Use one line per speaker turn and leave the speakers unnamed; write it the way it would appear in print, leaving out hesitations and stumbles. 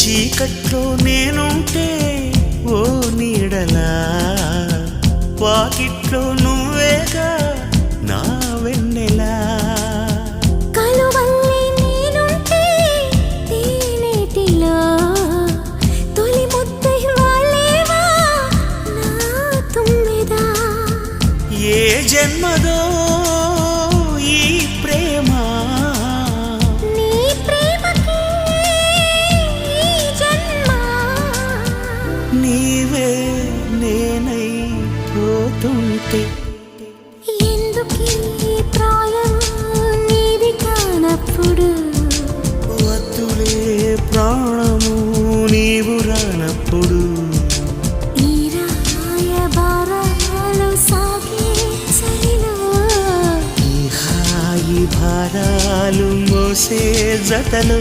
చీకట్లో నేనుంటే ఓ నీడలా, వాకిట్లో నువ్వేగా నా వెన్నెలా.
కలువల్లి నేనుంటే తేనెటిలా, తొలి ముద్దై వాలేవా నా తుమ్మెదా.
ఏ జన్మదో ఈ ప్రేమ,
నీ ప్రేమకి ఈ జన్మ.
నీవే నేనై పోతుంటే
ఎందుకీ ప్రాయం నీది కానప్పుడు,
వద్దులే ప్రాణము నీవు రానప్పుడు.
ఈ రాయబారాలు సాగే చలిలో,
ఈ హాయి భారాలు మోసే జతలు